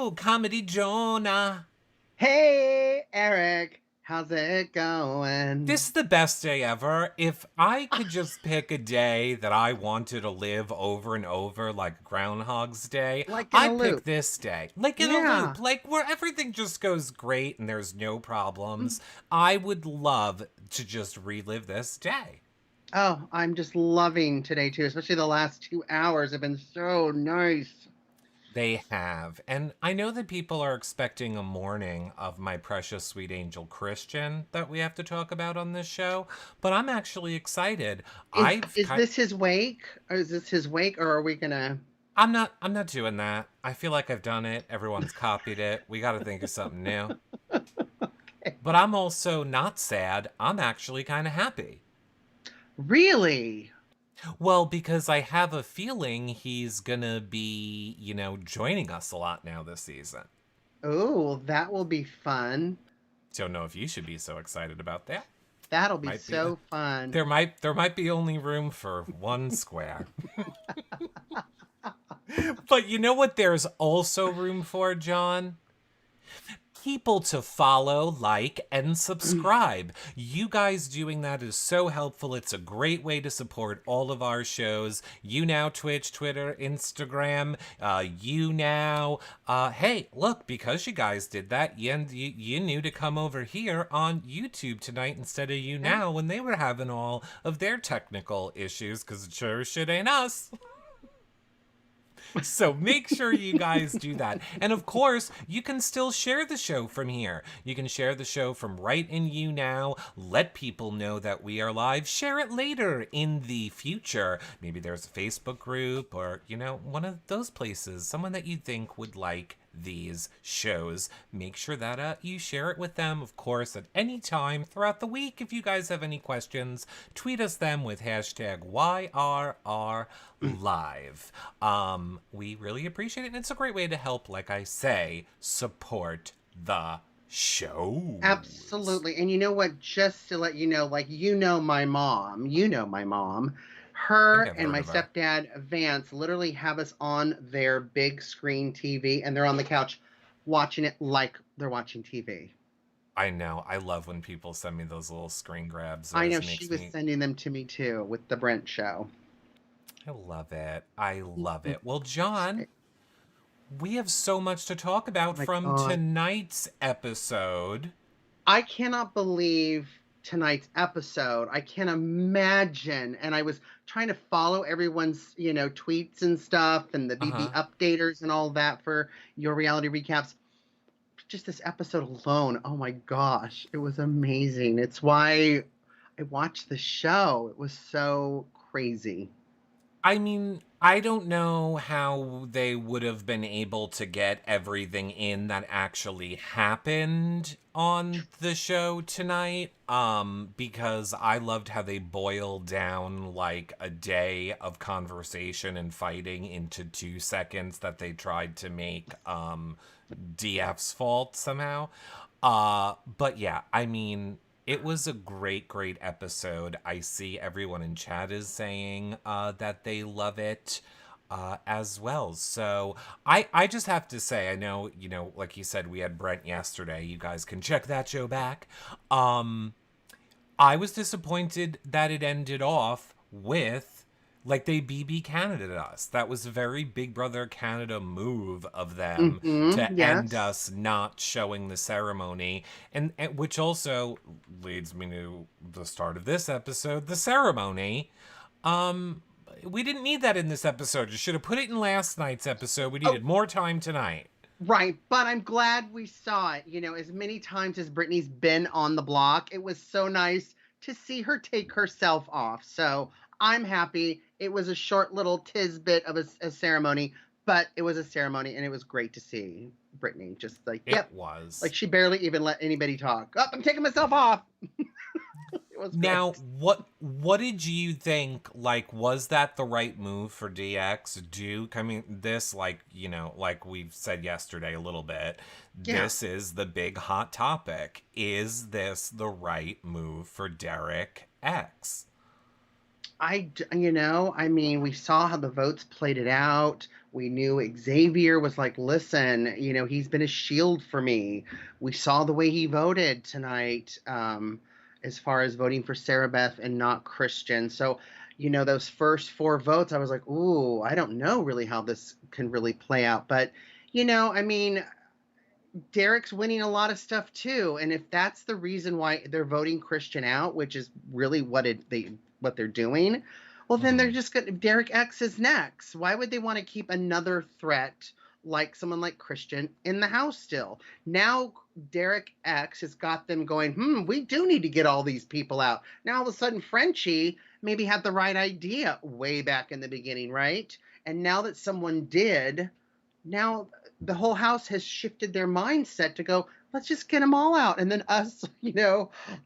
Hello, Comedy Jonah. Hey, Eric, how's it going? This is the best day ever. If I could just pick a day that I wanted to live over and over, like Groundhog's Day, Like in a I'd pick loop. this day. Like in a Yeah. loop, like where everything just goes great and there's no Mm. problems. I would love to just relive this day. Oh, I'm just loving today too, especially the last 2 hours have been so nice. They have. And I know that people are expecting a morning of my precious sweet angel Christian that we have to talk about on this show, but I'm actually excited. Is I've is kind this his wake? Or is this his wake, or are we gonna? I'm not doing that. I feel like I've done it. Everyone's copied it. We got to think of something new. But I'm also not sad. I'm actually kind of happy. Really? Well, because I have a feeling he's gonna be, joining us a lot now this season. Oh, that will be fun. Don't know if you should be so excited about that. That'll be Might be so fun. there might be only room for one square. But you know what there's also room for, John? People to follow, like, and subscribe. You guys doing that is so helpful. It's a great way to support all of our shows. You now, Twitch, Twitter, Instagram, you now. Hey, look, because you guys did that, you knew to come over here on YouTube tonight instead of you Yeah. now when they were having all of their technical issues, because it sure shit ain't us. So make sure you guys do that. And of course, you can still share the show from here. You can share the show from right in you now. Let people know that we are live. Share it later in the future. Maybe there's a Facebook group or, one of those places. Someone that you think would like these shows. Make sure that you share it with them, of course, at any time throughout the week. If you guys have any questions, tweet us them with hashtag YRRLive. We really appreciate it, and it's a great way to help, like I say, support the show. Absolutely. And you know what? Just to let you know, like, my mom, I think her I've and heard my of her. stepdad, Vance, literally have us on their big screen TV and they're on the couch watching it like they're watching TV. I know. I love when people send me those little screen grabs. It I know always she makes was me. sending them to me too with the Brent show. I love it. I love Mhm. it. Well, John, we have so much to talk Oh about my from God. tonight's episode. I cannot believe tonight's episode. I can't imagine. And I was trying to follow everyone's, tweets and stuff and the Uh BB huh. updaters and all that for your reality recaps. Just this episode alone, oh my gosh, it was amazing. It's why I watched the show. It was so crazy. I mean, I don't know how they would have been able to get everything in that actually happened on the show tonight. Because I loved how they boiled down like a day of conversation and fighting into 2 seconds that they tried to make DF's fault somehow. But yeah, I mean, it was a great, great episode. I see everyone in chat is saying that they love it as well. So I just have to say, I know, like you said, we had Brent yesterday. You guys can check that show back. I was disappointed that it ended off with like they BB Canada us. That was a very Big Brother Canada move of them to end Yes. us not showing the ceremony, and which also leads me to the start of this episode, the ceremony. We didn't need that in this episode. You should have put it in last night's episode. We Oh, needed more time tonight. right. But I'm glad we saw it. As many times as Brittany's been on the block, it was so nice to see her take herself off. So I'm happy. It was a short little tisbit of a ceremony, but it was a ceremony and it was great to see Brittany just like, It yep. was. Like she barely even let anybody talk. Oh, I'm taking myself off. It was Now, great. what did you think? Like, was that the right move for DX? I mean, this, like, like we've said yesterday a little bit, Yeah. this is the big hot topic. Is this the right move for Derek X? I mean, we saw how the votes played it out. We knew Xavier was like, listen, he's been a shield for me. We saw the way he voted tonight, as far as voting for Sarah Beth and not Christian. So, those first four votes, I was like, ooh, I don't know really how this can really play out. But, I mean, Derek's winning a lot of stuff too, and if that's the reason why they're voting Christian out, which is really what they're doing, well then they're Mhm. just going Derek X is next. Why would they want to keep another threat like someone like Christian in the house still? Now Derek X has got them going, we do need to get all these people out. Now all of a sudden Frenchie maybe had the right idea way back in the beginning, right? And now that someone did, now the whole house has shifted their mindset to go, let's just get them all out. And then us,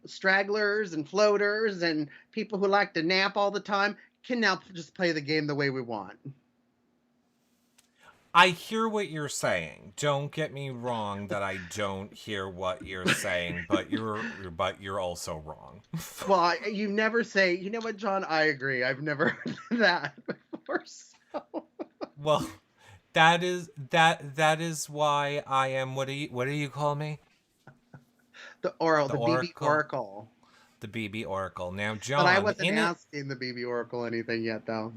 stragglers and floaters and people who like to nap all the time can now just play the game the way we want. I hear what you're saying. Don't get me wrong that I don't hear what you're saying, but you're also wrong. Well, you never say, you know what, John, I agree. I've never heard that before. So. Well, that is why I am what do you call me? The The BB Oracle. Oracle. The BB Oracle. Now, But I John, wasn't in it. asking the BB Oracle anything yet, though.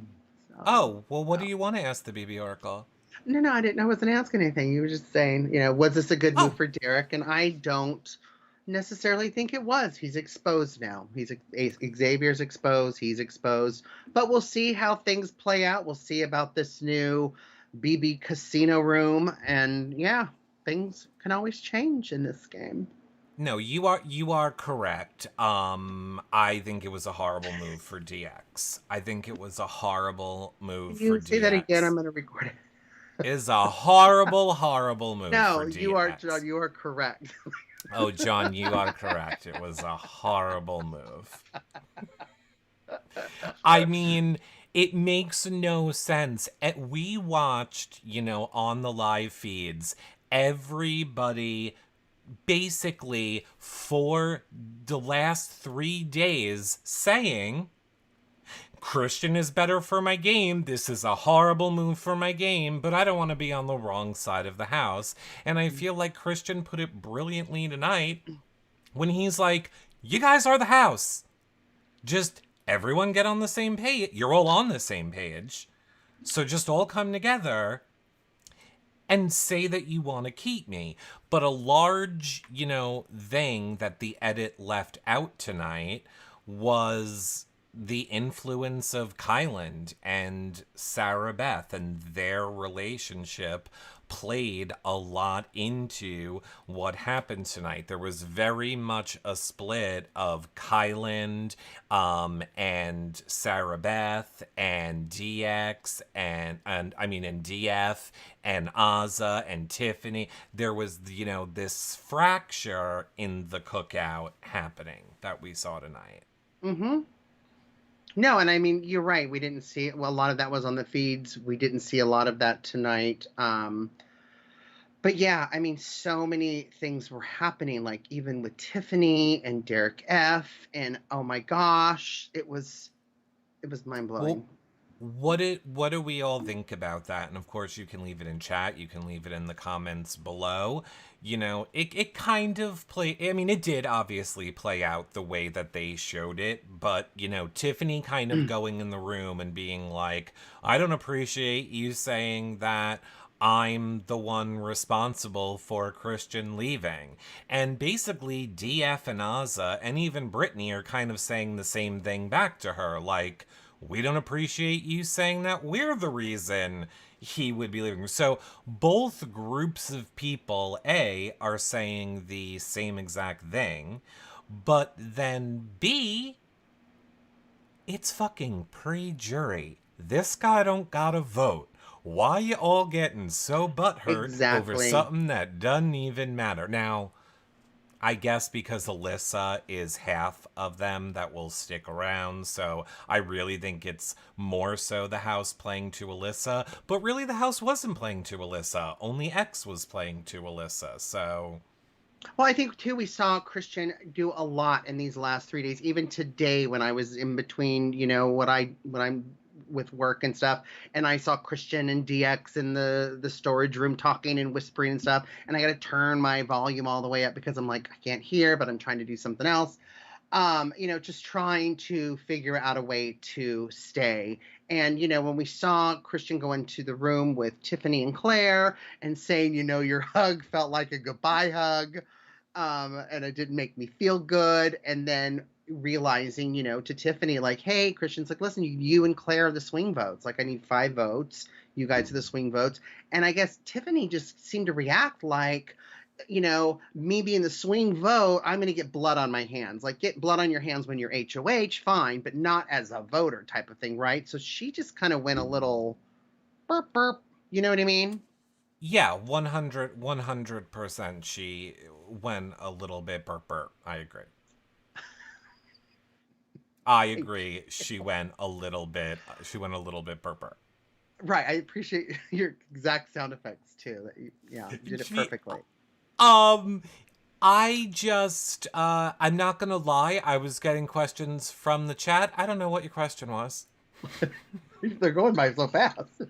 So, Oh, well, what do no. you want to ask the BB Oracle? No, I didn't. I wasn't asking anything. You were just saying, was this a good move Oh, for Derek? And I don't necessarily think it was. He's exposed now. Xavier's exposed. He's exposed. But we'll see how things play out. We'll see about this new BB casino room. And yeah, things can always change in this game. no, you are correct. I think it was a horrible move for DX. I think it was a horrible move If for you say that again, I'm DX. going to record it. It is a horrible, horrible move No, for you are, DX. John. You are correct. Oh, John, you are correct. It was a horrible move. I mean, it makes no sense. We watched, on the live feeds, everybody basically for the last 3 days saying Christian is better for my game. This is a horrible move for my game, but I don't want to be on the wrong side of the house. And I feel like Christian put it brilliantly tonight when he's like, you guys are the house. Just everyone get on the same page. You're all on the same page. So just all come together and say that you want to keep me. But a large, thing that the edit left out tonight was the influence of Kyland and Sarah Beth and their relationship played a lot into what happened tonight. There was very much a split of Kyland and Sarah Beth and DX and I mean and DF and Azza and Tiffany. There was this fracture in the cookout happening that we saw tonight. Mm-hmm. No, and I mean, you're right. We didn't see it. Well, a lot of that was on the feeds. We didn't see a lot of that tonight. But yeah, I mean, so many things were happening, like even with Tiffany and Derek F. And oh my gosh, it was mind Well, blowing. what do we all think about that? And of course, you can leave it in chat. You can leave it in the comments below. It kind of play. I mean, it did obviously play out the way that they showed it, but Tiffany kind of going in the room and being like, "I don't appreciate you saying that." I'm the one responsible for Christian leaving. And basically, DF and Azza and even Brittany are kind of saying the same thing back to her. Like, we don't appreciate you saying that we're the reason he would be leaving. So both groups of people, A, are saying the same exact thing, but then B, it's fucking pre-jury. This guy don't gotta vote. Why you all getting so butthurt over Exactly. something that doesn't even matter? Now, I guess because Alyssa is half of them that will stick around, so I really think it's more so the house playing to Alyssa, but really the house wasn't playing to Alyssa. Only X was playing to Alyssa, so Well, I think too we saw Christian do a lot in these last 3 days. Even today, when I was in between, when I'm with work and stuff, and I saw Christian and DX in the storage room talking and whispering and stuff, and I got to turn my volume all the way up because I'm like I can't hear, but I'm trying to do something else. Just trying to figure out a way to stay. And, when we saw Christian go into the room with Tiffany and Claire and saying, your hug felt like a goodbye hug, and it didn't make me feel good. And then realizing, to Tiffany, like, hey, Christian's like, listen, you and Claire are the swing votes. Like, I need 5 votes. You guys are the swing votes. And I guess Tiffany just seemed to react like, me being the swing vote, I'm going to get blood on my hands. Like, get blood on your hands when you're HOH, fine, but not as a voter type of thing, right? So she just kind of went a little burp, burp. You know what I mean? Yeah, 100% she went a little bit burp burp. I agree. I agree. She went a little bit burp burp. Right. I appreciate your exact sound effects too. You did it She, perfectly. um, I'm not gonna lie, I was getting questions from the chat. I don't know what your question was. They're going by so fast.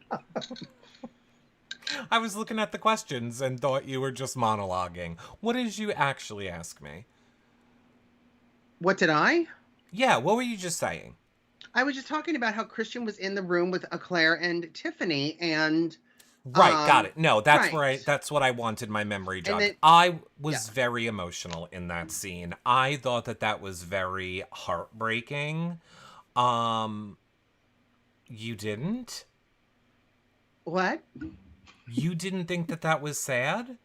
I was looking at the questions and thought you were just monologuing. What did you actually ask me? What did I? Yeah, what were you just saying? I was just talking about how Christian was in the room with Claire and Tiffany, and Right, got it. No, right, that's what I wanted my memory and jogged. then I yeah. was very emotional in that scene. I thought that was very heartbreaking. Um, you didn't? What? You didn't think that was sad?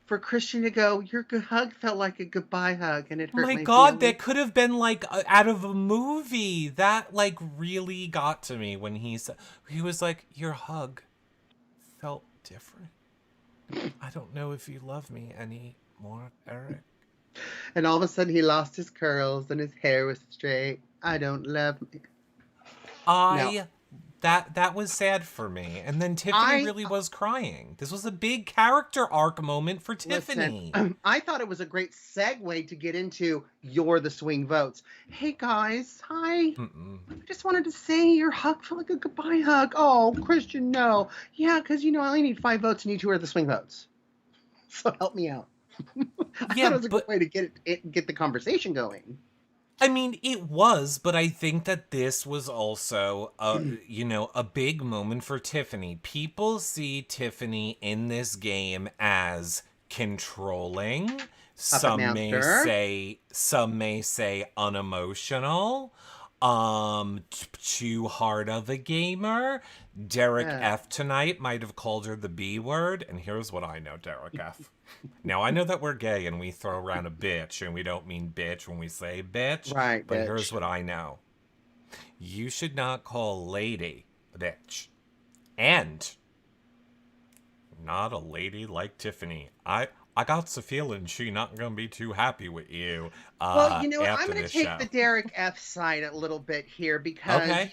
For Christian to go, your hug felt like a goodbye hug, and it hurt My my God, feelings. that could have been like out of a movie. That like really got to me when he was like, your hug felt different. I don't know if you love me anymore, Eric. And all of a sudden, he lost his curls and his hair was straight. I don't love me. No, I that was sad for me. And then Tiffany I really was crying. This was a big character arc moment for listen. Tiffany. I thought it was a great segue to get into you're the swing votes. Hey guys, hi. Mm-mm. I just wanted to say your hug felt like a goodbye hug. Oh, Christian, no. Yeah, because I only need 5 votes and you two are the swing votes. So help me out. I Yeah, thought it was a good but way to get the conversation going. I mean, it was, but I think that this was also a big moment for Tiffany. People see Tiffany in this game as controlling. Puppet Master. Some may say unemotional. Too hard of a gamer. Derek Yeah. F tonight might have called her the B word, and here's what I know, Derek F. Now, I know that we're gay and we throw around a bitch, and we don't mean bitch when we say bitch, Right, but here's bitch. what I know. You should not call lady a bitch. And not a lady like Tiffany. I got the feeling she not gonna be too happy with you Well, you know what? I'm after going to this take show. the Derek F side a little bit here because Okay.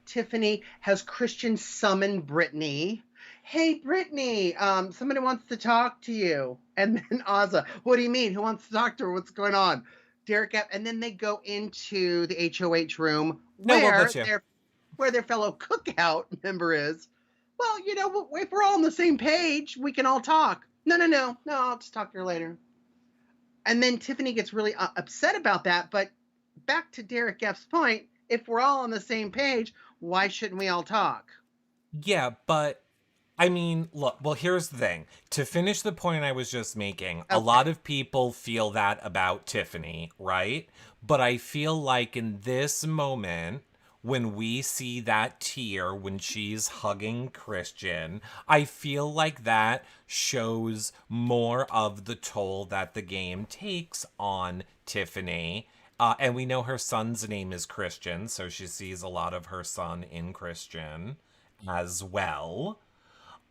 Tiffany has Christian summon Brittany. Hey, Brittany, somebody wants to talk to you. And then Ozza, what do you mean? Who wants to talk to her? What's going on? Derek F, and then they go into the HOH room No, we'll get you. where their fellow cookout member is. Well, if we're all on the same page, we can all talk. No, no, no, no. I'll just talk to her later. And then Tiffany gets really upset about that. But back to Derek F's point, if we're all on the same page, why shouldn't we all talk? Yeah, but I mean, look, well, here's the thing. To finish the point I was just making, a lot Okay. of people feel that about Tiffany, right? But I feel like in this moment, when we see that tear when she's hugging Christian, I feel like that shows more of the toll that the game takes on Tiffany. And we know her son's name is Christian, so she sees a lot of her son in Christian as well.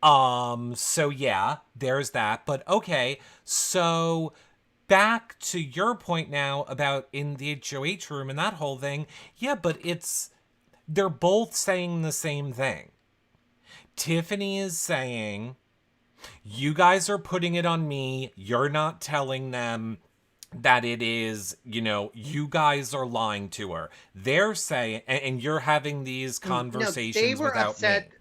So yeah, there's that. But okay, so back to your point now about in the HOH room and that whole thing. Yeah, but they're both saying the same thing. Tiffany is saying You guys are putting it on me. You're not telling them that it is, you guys are lying to her. They're saying, and you're having these No, they conversations were without upset. me.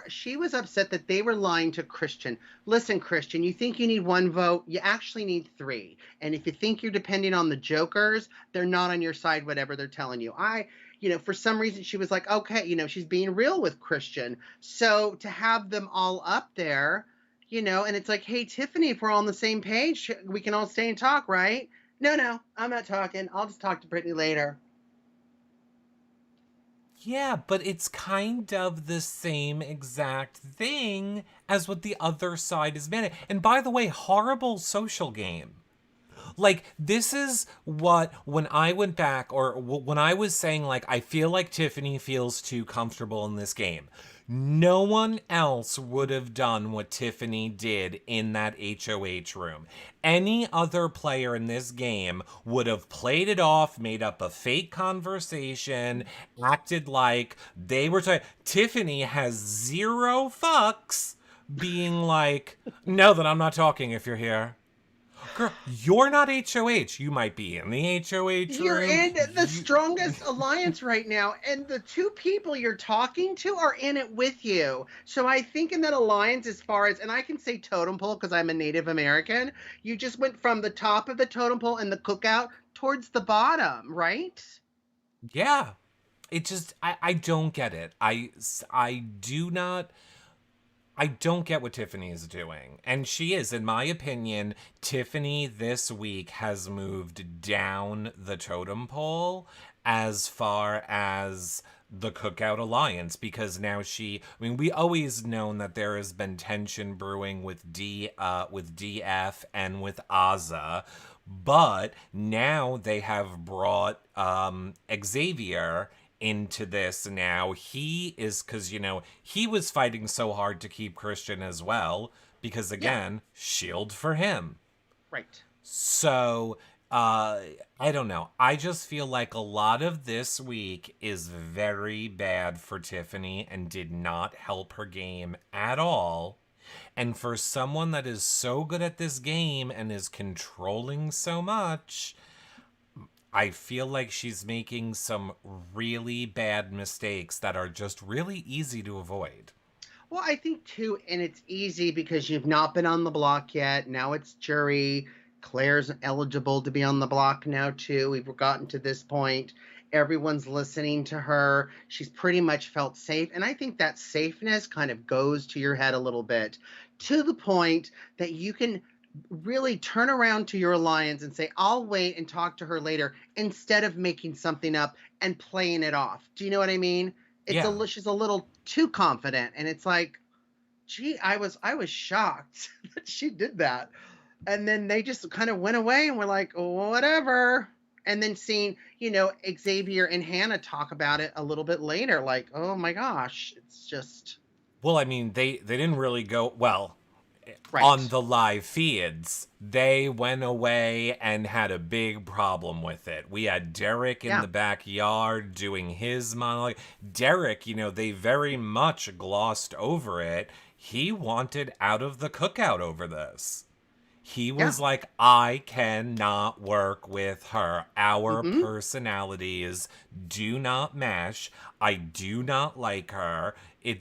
She was upset that they were lying to Christian. Listen, Christian, you think you need one vote? You actually need three. And if you think you're depending on the jokers, they're not on your side, whatever they're telling you. For some reason, she was like, okay, she's being real with Christian. So to have them all up there, and it's like, hey, Tiffany, if we're all on the same page, we can all stay and talk, right? No, no, I'm not talking. I'll just talk to Brittany later. Yeah, but it's kind of the same exact thing as what the other side is managing. And by the way, horrible social game. Like, this is what, when I went back, or when I was saying, like, I feel like Tiffany feels too comfortable in this game, no one else would have done what Tiffany did in that HOH room. Any other player in this game would have played it off, made up a fake conversation, acted like they were Tiffany has zero fucks being like, no, that I'm not talking if you're here. Girl, you're not HOH. You might be in the HOH You're room. in the strongest alliance right now, and the two people you're talking to are in it with you. So I think in that alliance, as far as, and I can say totem pole because I'm a Native American, you just went from the top of the totem pole in the cookout towards the bottom, right? Yeah. It just, I don't get it. I don't get what Tiffany is doing. And she is, in my opinion, Tiffany this week has moved down the totem pole as far as the Cookout Alliance, because now we always known that there has been tension brewing with DF and with Azza, but now they have brought Xavier into this. Now he is, because he was fighting so hard to keep Christian as well, because Yeah, again, shield for him. right. So I don't know, I just feel like a lot of this week is very bad for Tiffany and did not help her game at all. And for someone that is so good at this game and is controlling so much, I feel like she's making some really bad mistakes that are just really easy to avoid. Well, I think too, and it's easy because you've not been on the block yet. Now it's jury. Claire's eligible to be on the block now too. We've gotten to this point. Everyone's listening to her. She's pretty much felt safe. And I think that safeness kind of goes to your head a little bit, to the point that you can really turn around to your alliance and say, I'll wait and talk to her later, instead of making something up and playing it off. Do you know what I mean? Yeah. She's a little too confident, and it's like, gee, I was shocked that she did that. And then they just kind of went away and were like, oh, whatever. And then seeing, Xavier and Hannah talk about it a little bit later, like, oh my gosh, it's just Well, I mean, they didn't really go well on right. the live feeds. They went away and had a big problem with it. We had Derek in Yeah. the backyard doing his monologue. Derek, they very much glossed over it. He wanted out of the cookout over this. He Yeah. was like, I cannot work with her. Our Mm-hmm. personalities do not mesh. I do not like her.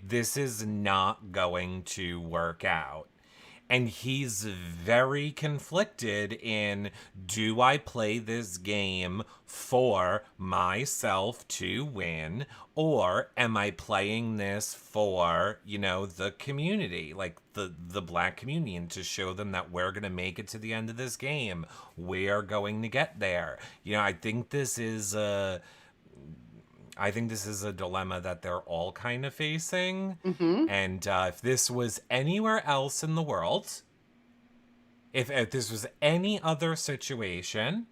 This is not going to work out. And he's very conflicted in, do I play this game for myself to win, or am I playing this for, the community, like the black community, and to show them that we're going to make it to the end of this game. We're going to get there. I think this is a dilemma that they're all kind of facing. Mm-hmm. And if this was anywhere else in the world, if this was any other situation,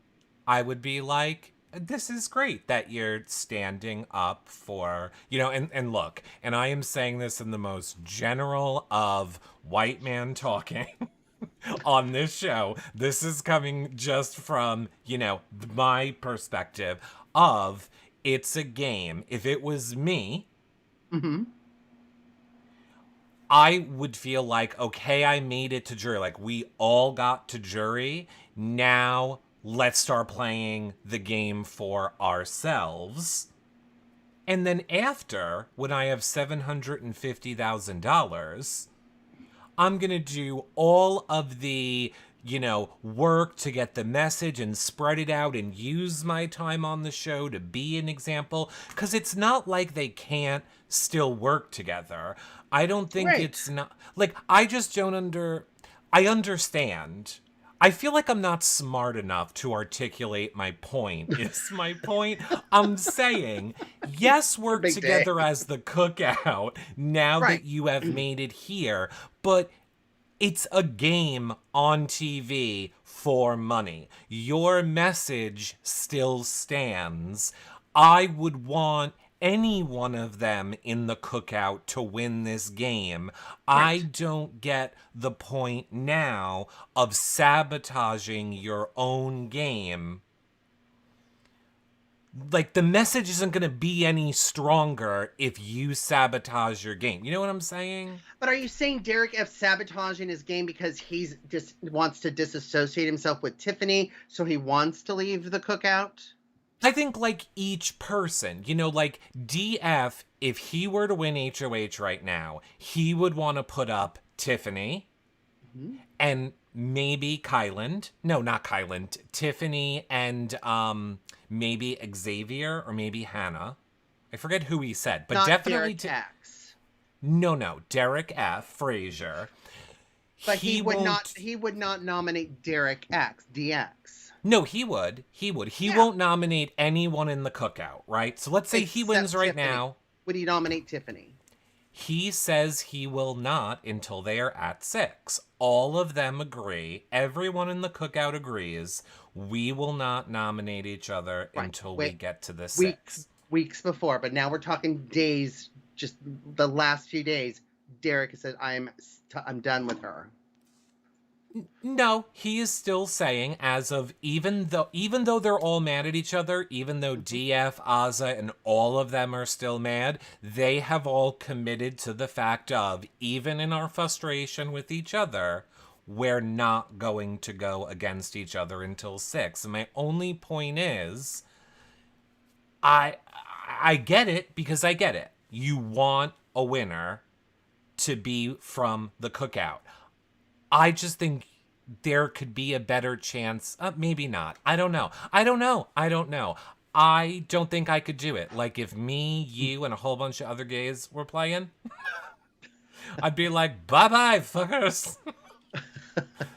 I would be like, this is great that you're standing up for, and look, and I am saying this in the most general of white man talking on this show. This is coming just from, my perspective of, it's a game. If it was me, Mm-hmm. I would feel like, okay, I made it to jury. Like, we all got to jury. Now, let's start playing the game for ourselves. And then after, when I have $750,000, I'm going to do all of the, work to get the message and spread it out and use my time on the show to be an example. Because it's not like they can't still work together. I don't think Right. it's not. Like, I just don't I understand. I feel like I'm not smart enough to articulate my point. Is my point? I'm saying, yes, It's a work big day. together as the Cookout now Right. that you have made it here, but it's a game on TV for money. Your message still stands. I would want any one of them in the Cookout to win this game. I Right. don't get the point now of sabotaging your own game. Like, the message isn't going to be any stronger if you sabotage your game. You know what I'm saying? But are you saying Derek F sabotaging his game because he's just wants to disassociate himself with Tiffany, so he wants to leave the Cookout? I think, like, each person, like DF, if he were to win HOH right now, he would want to put up Tiffany Mhm. and maybe Kyland. No, not Kyland. Tiffany and maybe Xavier or maybe Hannah. I forget who he said, but Not definitely Derek X. no, Derek F. Frazier. But He won't. he would not nominate Derek X, DX. No, he would. He would. He Yeah. won't nominate anyone in the Cookout, right? So let's say he wins Except right Tiffany. now. Would he nominate Tiffany? He says he will not until they are at 6. All of them agree. Everyone in the Cookout agrees. We will not nominate each other Right. until we get to the Weeks 6. weeks before, but now we're talking days, just the last few days. Derek has said, I'm done with her. No, he is still saying, as of even though they're all mad at each other, even though DF, Azza, and all of them are still mad, they have all committed to the fact of, even in our frustration with each other, we're not going to go against each other until 6. And my only point is, I get it because I get it. You want a winner to be from the Cookout. I just think there could be a better chance. Maybe not. I don't know. I don't think I could do it. Like, if me, you, and a whole bunch of other gays were playing, I'd be like, bye-bye, fuckers.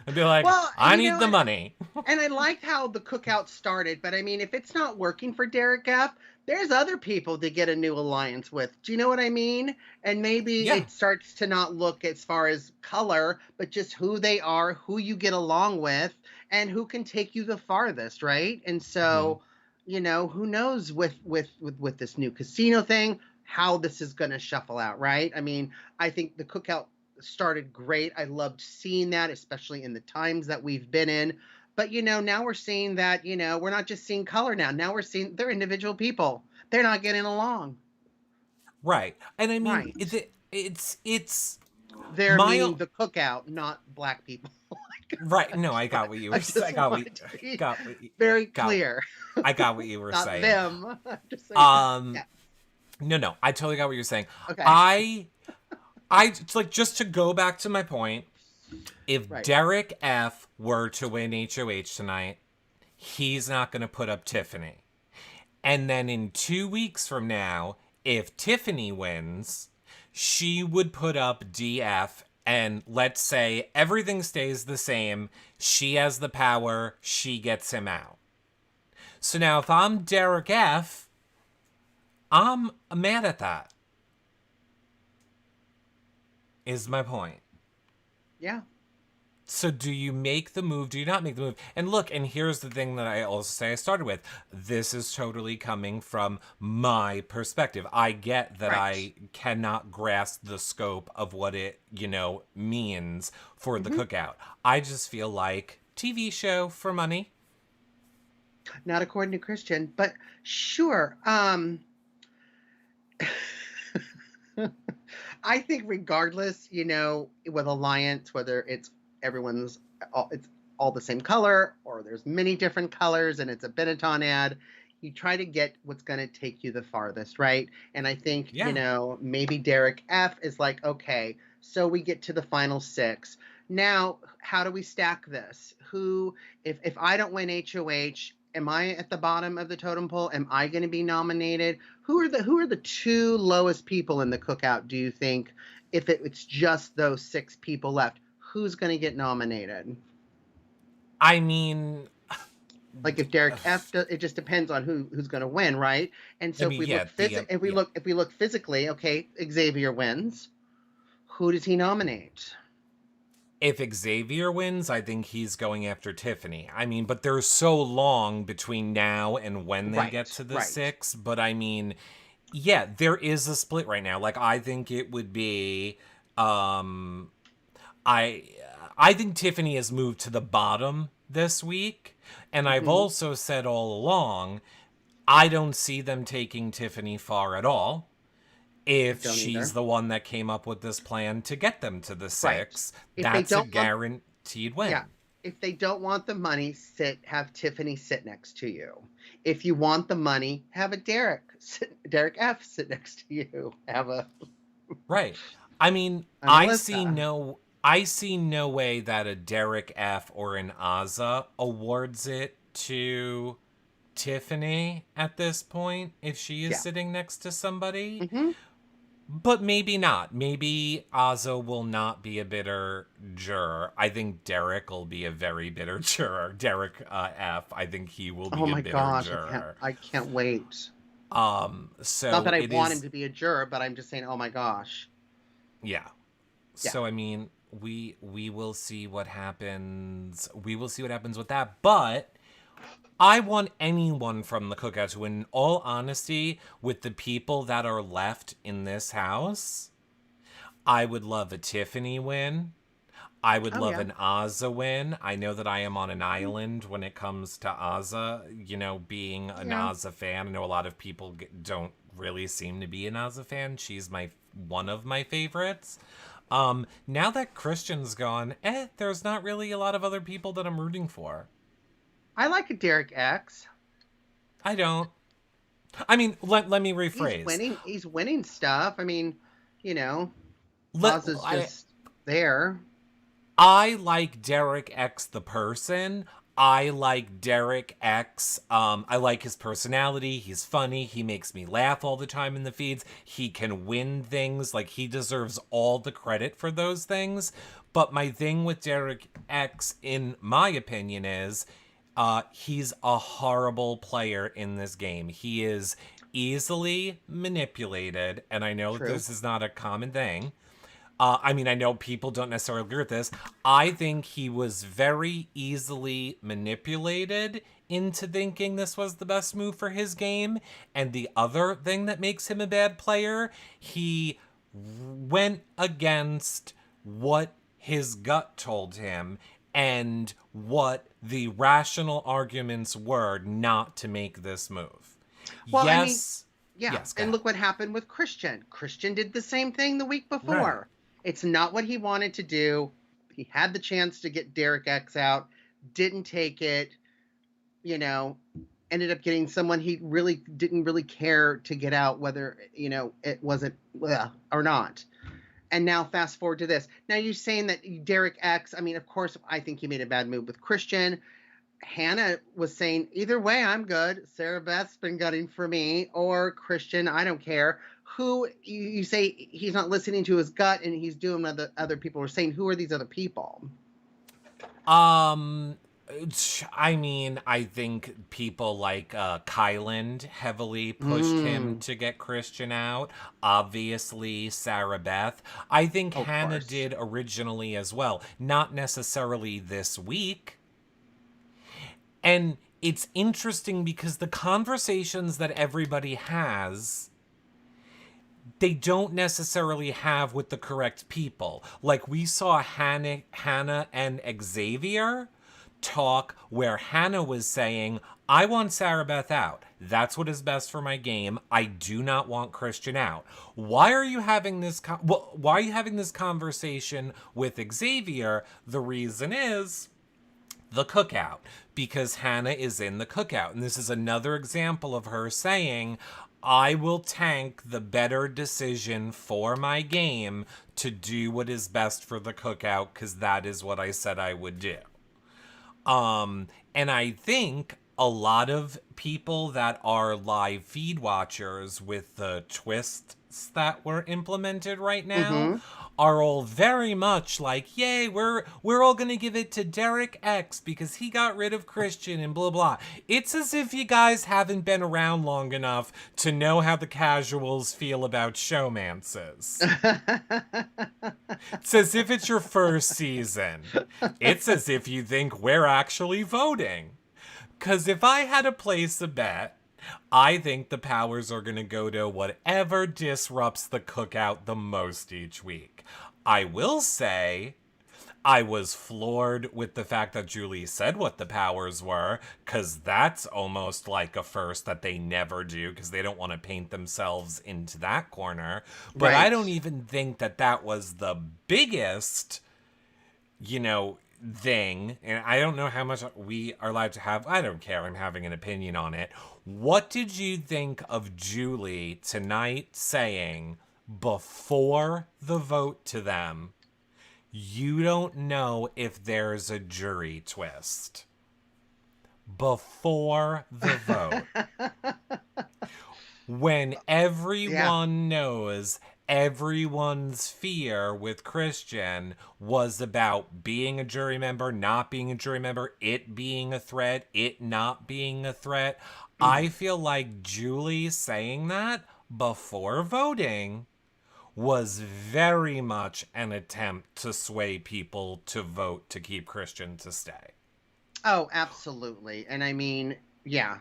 I'd be like, Well, I need the money. and I liked how the Cookout started, but I mean, if it's not working for Derek F, there's other people to get a new alliance with. Do you know what I mean? And maybe Yeah. it starts to not look as far as color, but just who they are, who you get along with, and who can take you the farthest, right? And so, who knows with this new casino thing, how this is going to shuffle out, right? I mean, I think the Cookout started great. I loved seeing that, especially in the times that we've been in. But now we're seeing that, we're not just seeing color now. Now we're seeing they're individual people. They're not getting along. Right. And I mean, Right. it's They're my meaning the Cookout, not black people. right. No, I got what you were saying. Very clear. I got what you were Not saying. them. I'm just saying. Yeah. No, I totally got what you're saying. Okay. It's like, just to go back to my point, if Right. Derek F were to win HOH tonight, he's not going to put up Tiffany. And then in 2 weeks from now, if Tiffany wins, she would put up DF, and let's say everything stays the same. She has the power. She gets him out. So now if I'm Derek F, I'm mad at that. Is my point. Yeah. So do you make the move? Do you not make the move? And look, and here's the thing that I also say I started with. This is totally coming from my perspective. I get that Right. I cannot grasp the scope of what it, means for the Cookout. I just feel like TV show for money. Not according to Christian, but sure. I think regardless, with Alliance, whether everyone's it's all the same color or there's many different colors and it's a Benetton ad, you try to get what's going to take you the farthest, right? And I think, Yeah. maybe Derek F is like, okay, so we get to the final six. Now, how do we stack this? If I don't win HOH, am I at the bottom of the totem pole? Am I going to be nominated? Who are the two lowest people in the cookout, do you think, if it's just those six people left? Who's going to get nominated? I mean, Like if Derek F does, it just depends on who's going to win, right? And so if we yeah, look yeah. if we look physically, okay, Xavier wins. Who does he nominate? If Xavier wins, I think he's going after Tiffany. I mean, but there's so long between now and when they get Right, to the right. six. But I mean, yeah, there is a split right now. Like, I think it would be, um, I, I think Tiffany has moved to the bottom this week, and I've Hmm. also said all along, I don't see them taking Tiffany far at all. I If don't she's either. the one that came up with this plan to get them to the Right. six, If they that's a don't want guaranteed Yeah. win. If they don't want the money, have Tiffany sit next to you. If you want the money, have Derek F sit next to you. Have Right. I mean, a Melissa. I see no way that a Derek F or an Azza awards it to Tiffany at this point if she is Yeah. sitting next to somebody. Hmm. But maybe not. Maybe Azzo will not be a bitter juror. I think Derek will be a very bitter juror. Derek F. I think he will Oh be a my bitter gosh, juror. I can't wait. Not So that I it want him is, to be a juror, but I'm just saying, oh my gosh. yeah. Yeah. So I mean, we will see what happens. We will see what happens with that. But I want anyone from the cookout to win. In all honesty, with the people that are left in this house, I would love a Tiffany win. I would Oh love yeah. an Azza win. I know that I am on an island when it comes to Azza. Being an Yeah. Azza fan, I know a lot of people don't really seem to be an Azza fan. She's one of my favorites. Now that Christian's gone, there's not really a lot of other people that I'm rooting for. I like a Derek X. I don't. I mean, let me He's rephrase. winning. He's winning stuff. I mean, you know, Let Oz is I just there. I like Derek X the person. I like Derek X. I like his personality. He's funny. He makes me laugh all the time in the feeds. He can win things. Like, he deserves all the credit for those things. But my thing with Derek X, in my opinion, is he's a horrible player in this game. He is easily manipulated, and I know that True. this is not a common thing. I mean, I know people don't necessarily agree with this. I think he was very easily manipulated into thinking this was the best move for his game. And the other thing that makes him a bad player, he went against what his gut told him and what the rational arguments were not to make this move. Well, I mean, Yes. yeah. Yes, go And ahead. look what happened with Christian. Christian did the same thing the week Right. before. It's not what he wanted to do. He had the chance to get Derek X out, didn't take it, you know, ended up getting someone he really didn't really care to get out, whether, it wasn't or not. And now fast forward to this. Now you're saying that Derek X, I mean, of course, I think he made a bad move with Christian. Hannah was saying, either way, I'm good. Sarah Beth's been gutting for me, or Christian, I don't care. Who you say he's not listening to his gut and he's doing what the other people are saying? Who are these other people? Um, I mean, I think people like Kyland heavily pushed him Mm, to get Christian out. Obviously, Sarah Beth. I think of Hannah course. did originally as well. Not necessarily this week. And it's interesting because the conversations that everybody has, they don't necessarily have with the correct people. Like, we saw Hannah and Xavier talk where Hannah was saying, I want Sarah Beth out. That's what is best for my game. I do not want Christian out. Why are you having this why are you having this conversation with Xavier? The reason is the cookout, because Hannah is in the cookout. And this is another example of her saying, I will tank the better decision for my game to do what is best for the cookout because that is what I said I would do. And I think a lot of people that are live feed watchers with the twists that were implemented right now Mm-hmm. are all very much like, yay, we're all gonna give it to Derek X because he got rid of Christian and blah blah. It's as if you guys haven't been around long enough to know how the casuals feel about showmances. It's as if it's your first season. It's as if you think we're actually voting. Because if I had to place a bet, I think the powers are going to go to whatever disrupts the cookout the most each week. I will say I was floored with the fact that Julie said what the powers were, because that's almost like a first that they never do, because they don't want to paint themselves into that corner. But I Right. don't even think that that was the biggest, thing. And I don't know how much we are allowed to have. I don't care. I'm having an opinion on it. What did you think of Julie tonight saying before the vote to them, you don't know if there's a jury twist? Before the vote. When Yeah. everyone knows everyone's fear with Christian was about being a jury member, not being a jury member, it being a threat, it not being a threat. I feel like Julie saying that before voting was very much an attempt to sway people to vote to keep Christian to stay. Oh, absolutely. And I mean, yeah.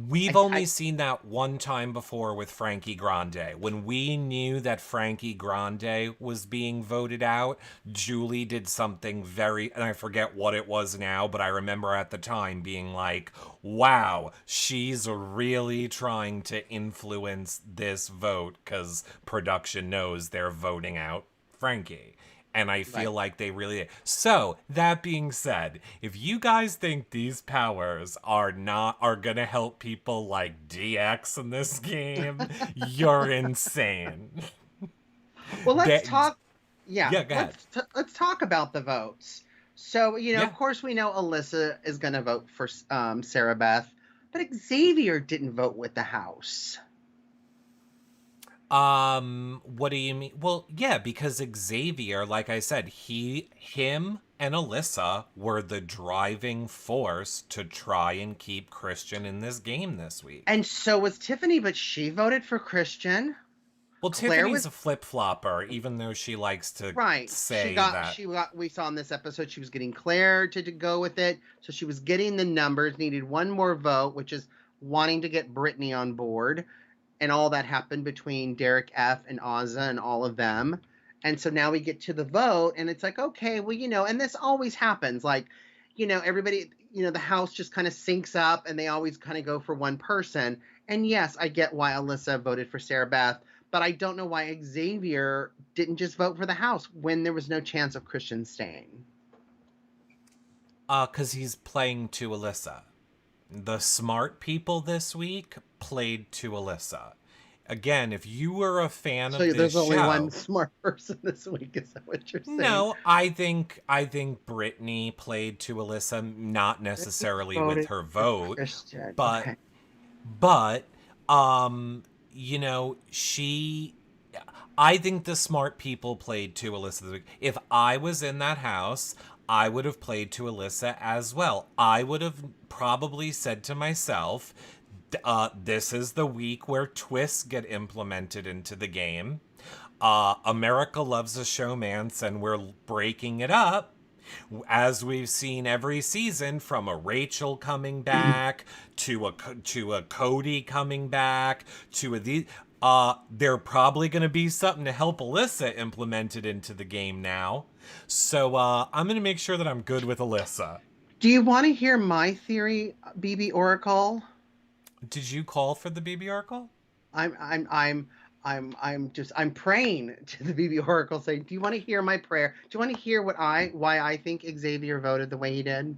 We've only seen that one time before with Frankie Grande. When we knew that Frankie Grande was being voted out, Julie did something very, and I forget what it was now, but I remember at the time being like, wow, she's really trying to influence this vote because production knows they're voting out Frankie. And I feel Right. like they really. So that being said, if you guys think these powers are gonna help people like DX in this game, you're insane. Well, let's They, talk. Yeah, yeah, go ahead. let's talk about the votes. So, of Yeah. course, we know Alyssa is going to vote for Sarah Beth, but Xavier didn't vote with the House. What do you mean? Well, yeah, because Xavier, like I said, him and Alyssa were the driving force to try and keep Christian in this game this week. And so was Tiffany, but she voted for Christian. Well, Claire Tiffany's was a flip-flopper, even though she likes to right. say that. We saw in this episode, she was getting Claire to go with it. So she was getting the numbers, needed one more vote, which is wanting to get Brittany on board. And all that happened between Derek F and Ozza and all of them. And so now we get to the vote, and it's like, okay, well, and this always happens. Like, everybody, the House just kind of syncs up and they always kind of go for one person. And yes, I get why Alyssa voted for Sarah Beth, but I don't know why Xavier didn't just vote for the House when there was no chance of Christian staying. 'Cause he's playing to Alyssa. The smart people this week played to Alyssa. Again, if you were a fan So of this there's only one show, smart person this week. Is that what you're saying? no, I think Brittany played to Alyssa, not necessarily with Voted her for vote, Christian. but Okay. but she I think the smart people played to Alyssa this week. If I was in that house, I would have played to Alyssa as well. I would have probably said to myself, this is the week where twists get implemented into the game. America loves a showmance, and we're breaking it up. As we've seen every season, from a Rachel coming back to a Cody coming back to they're probably going to be something to help Alyssa implement it into the game now. So I'm going to make sure that I'm good with Alyssa. Do you want to hear my theory, BB Oracle? Did you call for the BB Oracle? I'm I'm I'm I'm praying to the BB Oracle saying, "Do you want to hear my prayer? Do you want to hear why I think Xavier voted the way he did?"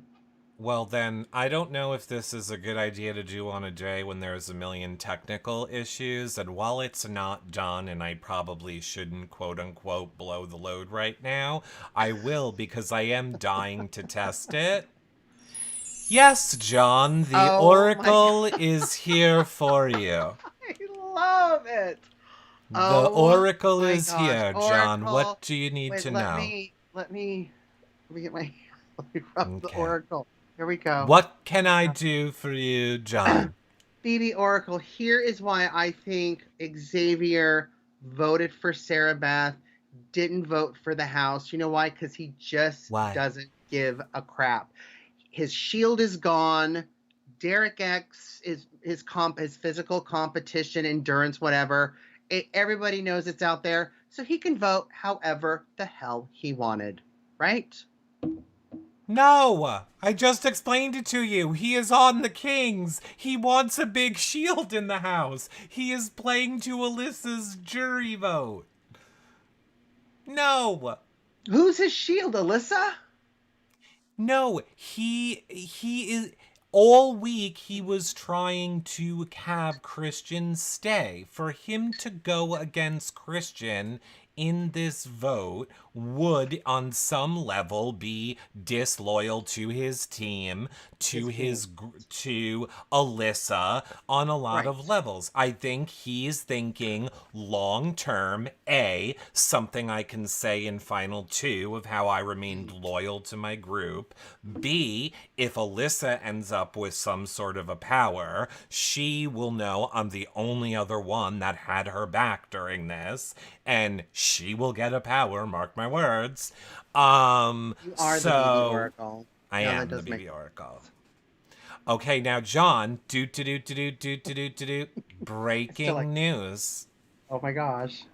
Well, then, I don't know if this is a good idea to do on a day when there's a million technical issues, and while it's not done, and I probably shouldn't quote unquote blow the load right now, I will because I am dying to test it. Yes, John, the Oh my Oracle god, is here for you. I love it. The Oh Oracle my is gosh, here, John. Oracle. What do you need Wait, to know? let me get my let me rub the Okay. Oracle. Here we go. What can I do for you, John? BB Oracle, here is why I think Xavier voted for Sarah Beth, didn't vote for the house. You know why? Because he just Why? doesn't give a crap. His shield is gone. Derek X is his physical competition, endurance, whatever. Everybody knows it's out there, so he can vote however the hell he wanted, right? No! I just explained it to you. He is on the Kings. He wants a big shield in the house. He is playing to Alyssa's jury vote. No! Who's his shield, Alyssa? No, he is all week he was trying to have Christian stay. For him to go against Christian in this vote would on some level be disloyal to his team, His team, to Alyssa on a lot of right? levels. I think he's thinking long term, A, something I can say in final two of how I remained loyal to my group. B, if Alyssa ends up with some sort of a power, she will know I'm the only other one that had her back during this, and she will get a power, mark my words. You are the BB So Oracle. I Yeah, that am the does make BB Oracle. sense. Okay, now John, do I still like. breaking news. Oh my gosh,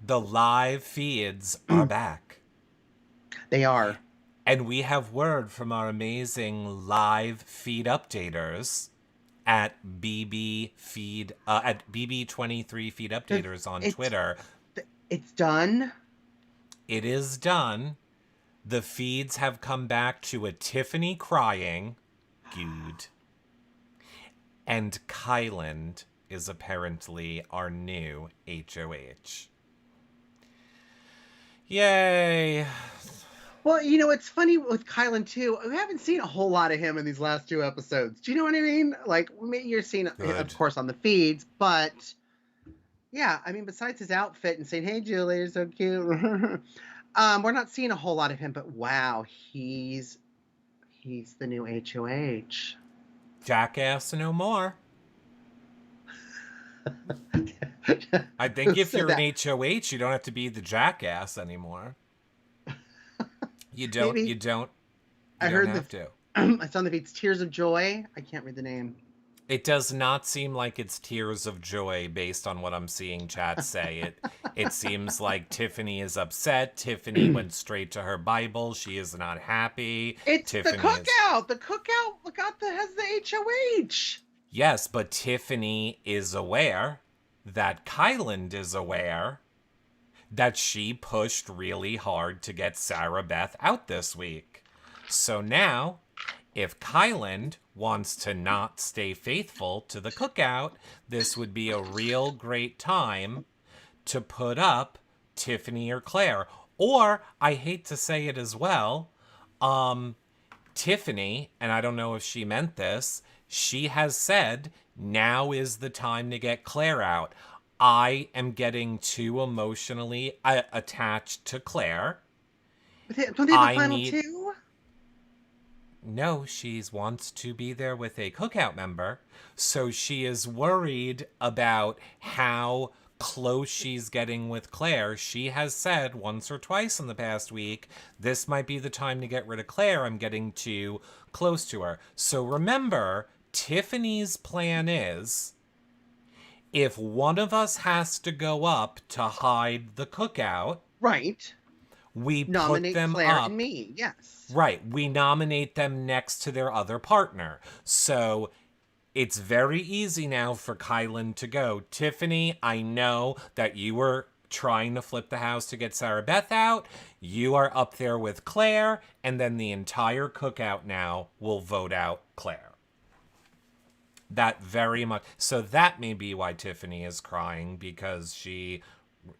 The live feeds are back. they are. And we have word from our amazing live feed updaters at at BB23 feed Does updaters on it's Twitter. it's done? It is done. The feeds have come back to a Tiffany crying. Good. And Kyland is apparently our new HOH. Yay. Well, you know, it's funny with Kylan too. We haven't seen a whole lot of him in these last two episodes. Do you know what I mean? Like, you're seeing, of Good. course, on the feeds, but yeah, I mean, besides his outfit and saying, "Hey, Julie, you're so cute," we're not seeing a whole lot of him. But wow, he's the new HOH. Jackass no more. I think Who if said you're an that? HOH, you don't have to be the jackass anymore. You don't. You Maybe don't. You I don't heard have to. I saw on the feeds "Tears of Joy." I can't read the name. It does not seem like it's tears of joy based on what I'm seeing chat say. It seems like Tiffany is upset. Tiffany went straight to her Bible. She is not happy. It's the Tiffany is cookout. The cookout has the HOH. yes, but Tiffany is aware that Kyland is aware that she pushed really hard to get Sarah Beth out this week. So now, if Kyland wants to not stay faithful to the cookout, this would be a real great time to put up Tiffany or Claire. Or, I hate to say it as well, Tiffany, and I don't know if she meant this, she has said now is the time to get Claire out. I am getting too emotionally attached to Claire. Don't they have a I final need. two? No, she wants to be there with a cookout member. So she is worried about how close she's getting with Claire. She has said once or twice in the past week, this might be the time to get rid of Claire. I'm getting too close to her. So remember, Tiffany's plan is if one of us has to go up to hide the cookout, Right. We put Nominate them Claire and up. me. Yes. Right. We nominate them next to their other partner. So it's very easy now for Kyland to go, Tiffany, I know that you were trying to flip the house to get Sarah Beth out. You are up there with Claire, and then the entire cookout now will vote out Claire. That very much. So that may be why Tiffany is crying, because she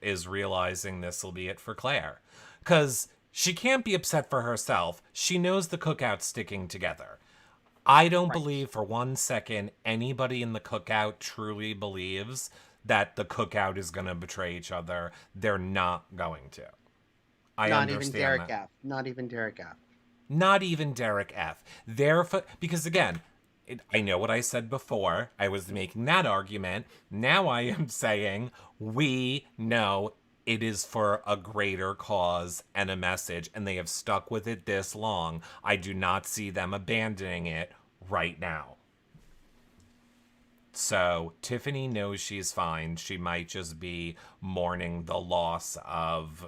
is realizing this will be it for Claire. Because she can't be upset for herself. She knows the cookout's sticking together. I don't Right. believe for 1 second anybody in the cookout truly believes that the cookout is going to betray each other. They're not going to. I Not even understand Derek that. F. Not even Derek F. Not even Derek F. Because again, I know what I said before. I was making that argument. Now I am saying we know it is for a greater cause and a message, and they have stuck with it this long. I do not see them abandoning it right now. So Tiffany knows she's fine. She might just be mourning the loss of,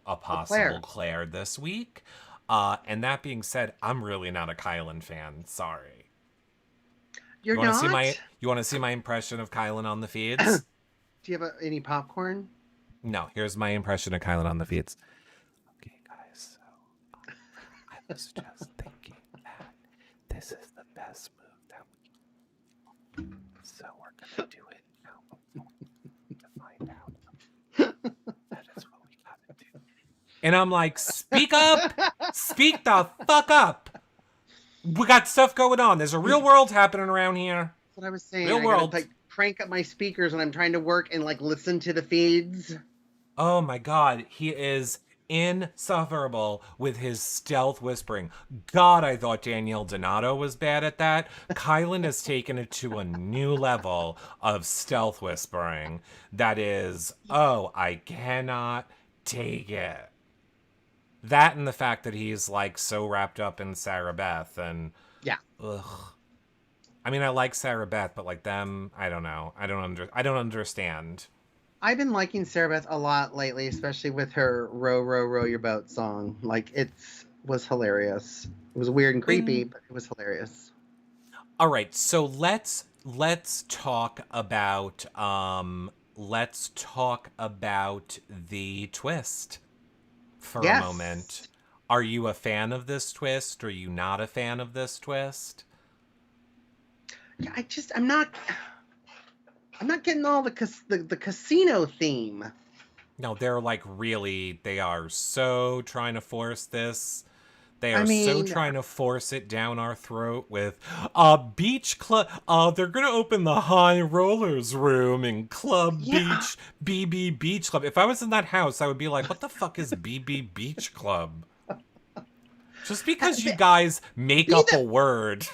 a possible Claire. Claire this week. And that being said, I'm really not a Kylan fan. Sorry. You're You want to see not? my you want to see my impression of Kylan on the Do feeds? you have any popcorn? No, here's my impression of Kylan on the feeds. Okay, guys, so I was just thinking that this is the best move that we. So we're gonna do it now to find out. That is what we gotta do. And I'm like, speak up, speak the fuck up. We got stuff going on. There's a real world happening around here. That's what I was saying. Real I gotta world. crank up my speakers when I'm trying to work and listen to the feeds. Oh my god, he is insufferable with his stealth whispering. God, I thought Danielle Donato was bad at that. Kylan has taken it to a new level of stealth whispering that is, oh, I cannot take it. That and the fact that he's so wrapped up in Sarah Beth and Yeah. ugh. I mean, I like Sarah Beth, but them, I don't know. I don't understand. I've been liking Sarah Beth a lot lately, especially with her "Row, Row, Row Your Boat" song. It was hilarious. It was weird and creepy, but it was hilarious. All right, so let's talk about the twist for a moment. Yes. Are you a fan of this twist? Are you not a fan of this twist? Yeah, I'm not getting all the casino theme. No, they're they are so trying to force this. They I are so mean, trying to force it down our throat with a beach club. They're gonna open the high rollers room in Club yeah. Beach BB Beach Club. If I was in that house, I would be like, "What the fuck is BB Beach Club?" Just because you guys make up a word.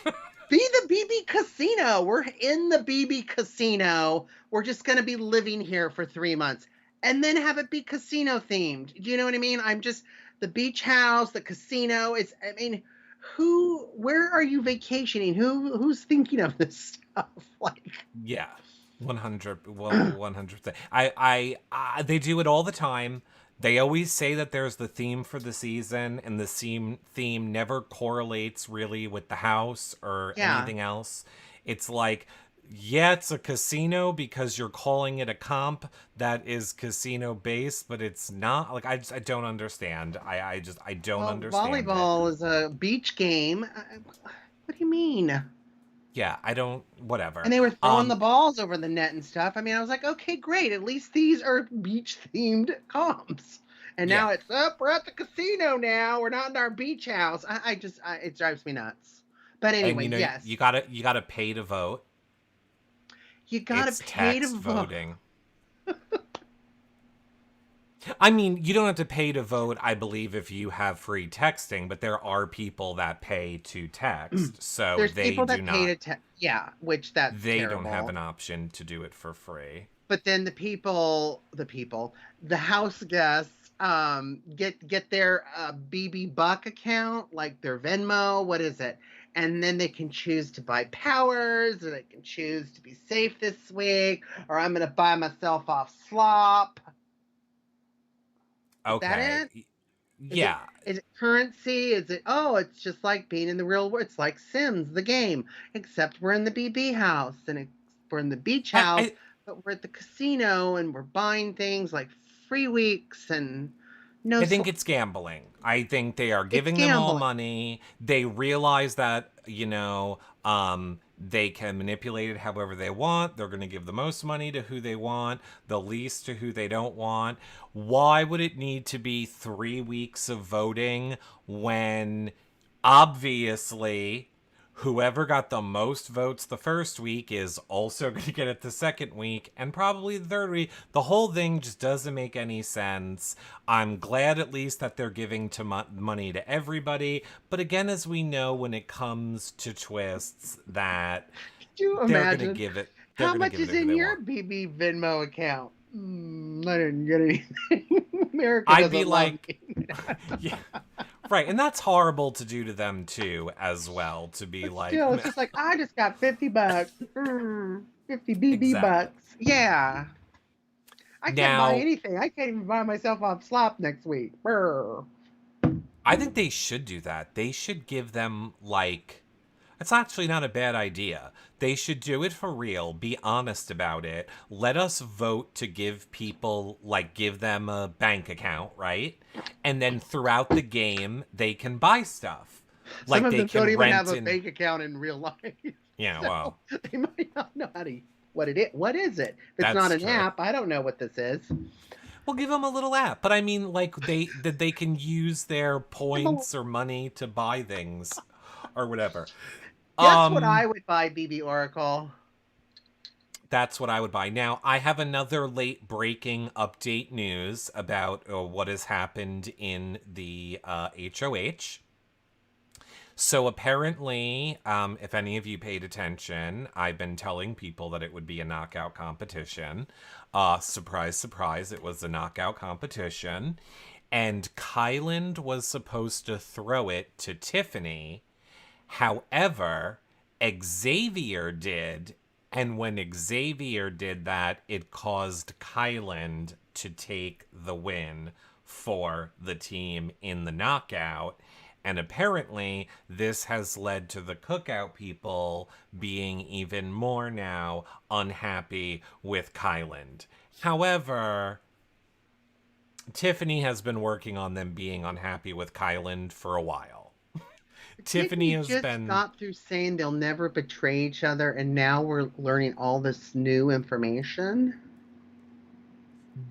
Be the BB Casino. We're in the BB Casino. We're just going to be living here for 3 months and then have it be casino themed. Do you know what I mean? I'm just the beach house, the casino. Where are you vacationing? Who's thinking of this stuff? Yeah. 100%. They do it all the time. They always say that there's the theme for the season, and the theme never correlates really with the house or Yeah. anything else. It's yeah, it's a casino because you're calling it a comp that is casino based, but it's not. I don't understand. I don't understand it. Volleyball is a beach game. What do you mean? Yeah, I don't. Whatever. And they were throwing the balls over the net and stuff. I mean, I was like, okay, great. At least these are beach themed comps. And now Yeah. it's up. We're at the casino now. We're not in our beach house. It drives me nuts. But And anyway, yes, you gotta pay to vote. you gotta It's pay to text vote. voting. I mean, you don't have to pay to vote, I believe, if you have free texting, but there are people that pay to text, so There's they people do that pay not. to, yeah, which that's They don't have terrible. an option to do it for free. But then the house guests, get their BB Buck account, like their Venmo. What is it? And then they can choose to buy powers, or they can choose to be safe this week, or I'm going to buy myself off slop. Is that Okay. it? Is it Yeah. is it currency? Is it, oh, it's just like being in the real world. It's like Sims, the game, except we're in the BB house we're in the beach I, house, I but we're at the casino and we're buying things like free weeks and no I think sl- it's gambling. I think they are it's giving them all gambling. money. They realize that, they can manipulate it however they want. They're going to give the most money to who they want, the least to who they don't want. Why would it need to be 3 weeks of voting when obviously whoever got the most votes the first week is also going to get it the second week and probably the third week? The whole thing just doesn't make any sense. I'm glad at least that they're giving money to everybody. But again, as we know, when it comes to twists, that Could you they're going to imagine give it. They're how going to much give it is to who in they your want. BB Venmo account? I didn't get anything. America I'd be doesn't love like, me. yeah, right, and that's horrible to do to them too, as well. To be But like, still, it's just like I just got $50. 50 BB exactly. bucks. Yeah. I can't buy Now, anything. I can't even buy myself off slop next week. Brr. I think they should do that. They should give them, like, it's actually not a bad idea. They should do it for real, be honest about it. Let us vote to give people, like, give them a bank account, right? And then throughout the game, they can buy stuff. Some Like, of they them don't can even have rent a in. bank account in real life. Yeah, So well, they might not know what it is. What is it? If it's not that's an true. app, I don't know what this is. We'll give them a little app. But I mean, like, they can use their Well, points or money to buy things or whatever. guess what I Um, would buy, BB Oracle? That's what I would buy. Now, I have another late breaking update news about what has happened in the HOH. So apparently, if any of you paid attention, I've been telling people that it would be a knockout competition. Surprise, surprise, it was a knockout competition. And Kyland was supposed to throw it to Tiffany. However, Xavier did, and when Xavier did that, it caused Kyland to take the win for the team in the knockout. And apparently, this has led to the Cookout people being even more now unhappy with Kyland. However, Tiffany has been working on them being unhappy with Kyland for a while. Didn't Tiffany you has just been. got through saying they'll never betray each other, and now we're learning all this new information?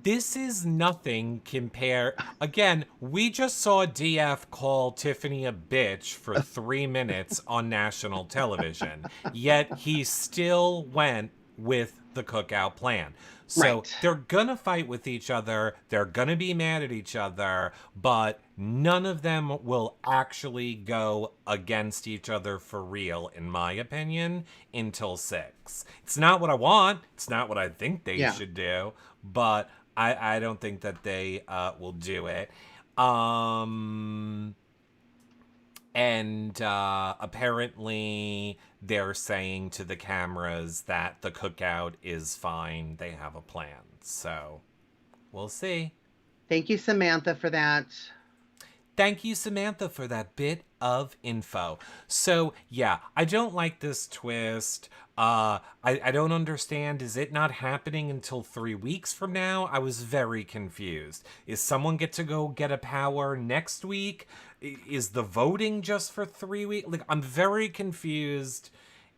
This is nothing compare. Again, we just saw DF call Tiffany a bitch for 3 minutes on national television, yet he still went with the Cookout plan. So Right. they're gonna fight with each other, they're gonna be mad at each other, but none of them will actually go against each other for real, in my opinion, until six. It's not what I want, it's not what I think they Yeah. should do, but I don't think that they will do it. Um, and apparently, they're saying to the cameras that the cookout is fine. They have a plan. So we'll see. Thank you, Samantha, for that. Thank you, Samantha, for that bit of info. So, yeah, I don't like this twist. I don't understand. Is it not happening until 3 weeks from now? I was very confused. Is someone get to go get a power next week? Is the voting just for 3 weeks? Like, I'm very confused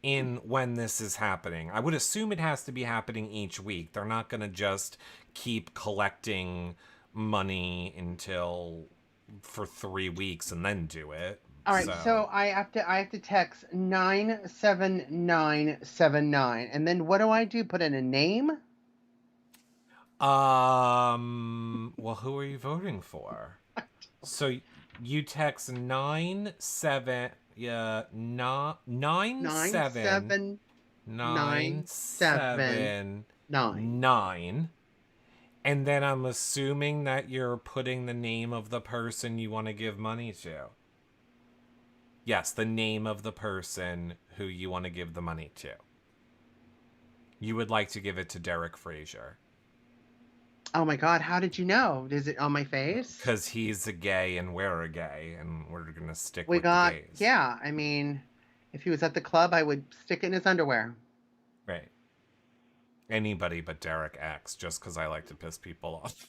in when this is happening. I would assume it has to be happening each week. They're not going to just keep collecting money until for 3 weeks and then do it. All right, So, so I have to text 97979, and then what do I do? Put in a name? well, who are you voting for? So you text 97, yeah, not nine Nine seven seven nine nine seven seven nine. nine, and then I'm assuming that you're putting the name of the person you want to give money to. Yes, the name of the person who you want to give the money to. You would like to give it to Derek Frazier. Oh my God, how did you know? Is it on my face? Because he's a gay and we're a gay, and we're gonna stick We with the got, gays. yeah, I mean, if he was at the club, I would stick it in his underwear. Right. Anybody but Derek X, just because I like to piss people off.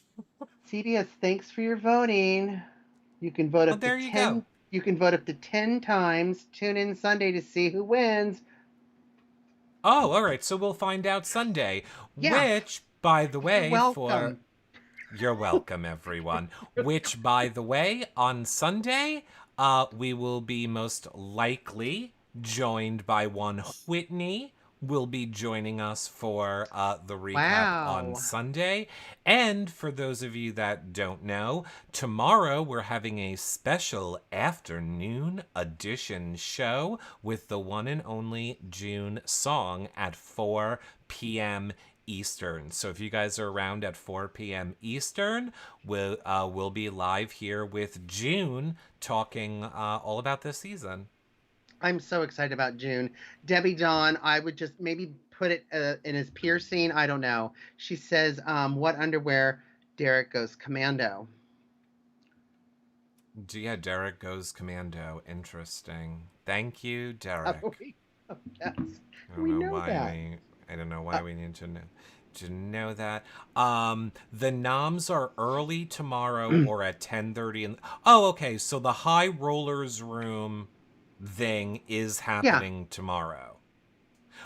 CBS, thanks for your voting. You can vote Oh, up to there you go. 10. You can vote up to 10 times. Tune in Sunday to see who wins. Oh, all right. So we'll find out Sunday. Yeah, Which, by the you're way, for welcome. you're welcome, everyone. Which, by the way, on Sunday, we will be most likely joined by one Whitney. Will be joining us for the recap on Wow. Sunday. And for those of you that don't know, tomorrow we're having a special afternoon edition show with the one and only June Song at 4 p.m. Eastern. So if you guys are around at 4 p.m. Eastern, we'll be live here with June talking all about this season. I'm so excited about June. Debbie Dawn, I would just maybe put it in his piercing. I don't know. She says, what underwear? Derek goes commando. Yeah, Derek goes commando. Interesting. Thank you, Oh, Derek. yes. I don't We know know why that. we. I don't know Uh, why we need to know that. The noms are early tomorrow or at 10:30. Oh, okay. So the high rollers room thing is yeah, happening tomorrow.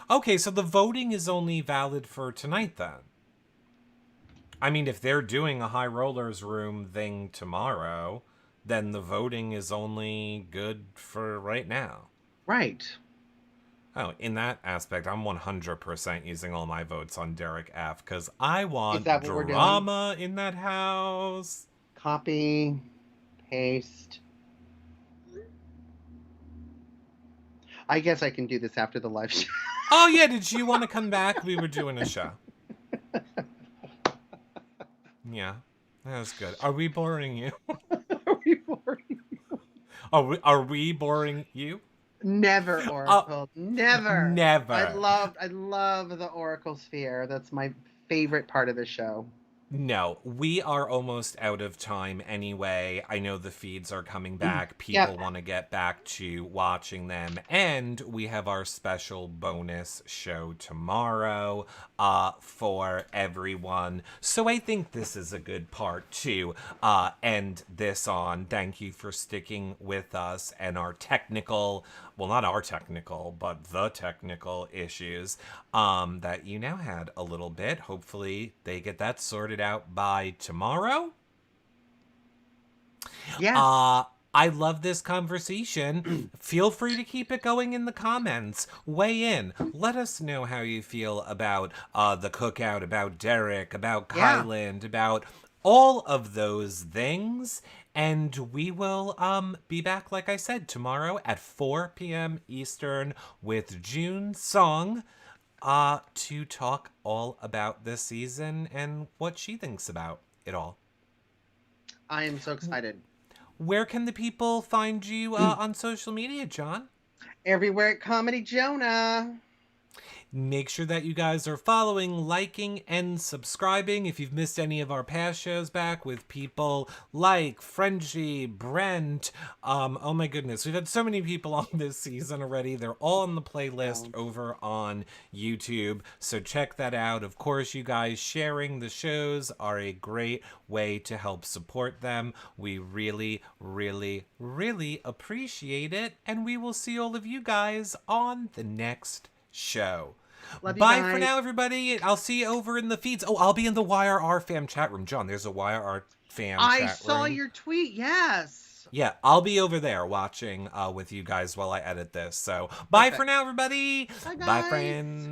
Okay, so the voting is only valid for tonight then. I mean, if they're doing a high rollers room thing tomorrow, then the voting is only good for right now. right. Oh, in that aspect, I'm 100% using all my votes on Derek F. because I Is want that what we're doing? drama in that house. Copy, paste. I guess I can do this after the live show. Oh, yeah, did you want to come back? We were doing a show. Yeah, that was good. Are we boring you? Are we boring? Are we boring you? Never Oh, Oracle. Never. never. I love the Oracle sphere. That's my favorite part of the show. No, we are almost out of time anyway. I know the feeds are coming back. Yep. People want to get back to watching them. And we have our special bonus show tomorrow for everyone. So I think this is a good part to end this on. Thank you for sticking with us and our technical, well, not our technical, but the technical issues that you now had a little bit. Hopefully they get that sorted out by tomorrow. Yes. I love this conversation. Feel free to keep it going in the comments. Weigh in. Let us know how you feel about the cookout, about Derek, about Yeah. Kyland, about all of those things. And we will be back, like I said, tomorrow at 4 p.m. Eastern with June's song to talk all about this season and what she thinks about it all. I am so excited. Where can the people find you on social media, John? Everywhere at Comedy Jonah. Make sure that you guys are following, liking, and subscribing. If you've missed any of our past shows back with people like Frenchie, Brent, oh my goodness, we've had so many people on this season already. They're all on the playlist over on YouTube, so check that out. Of course, you guys sharing the shows are a great way to help support them. We really, really, really appreciate it, and we will see all of you guys on the next show. Love you Bye for guys. now, everybody. I'll see you over in the feeds. Oh, I'll be in the YRR fam chat room. John, there's a YRR fam I chat saw room. your tweet. Yes. Yeah, I'll be over there watching with you guys while I edit this. So bye for Perfect. now, everybody. Bye, Bye, guys. friends.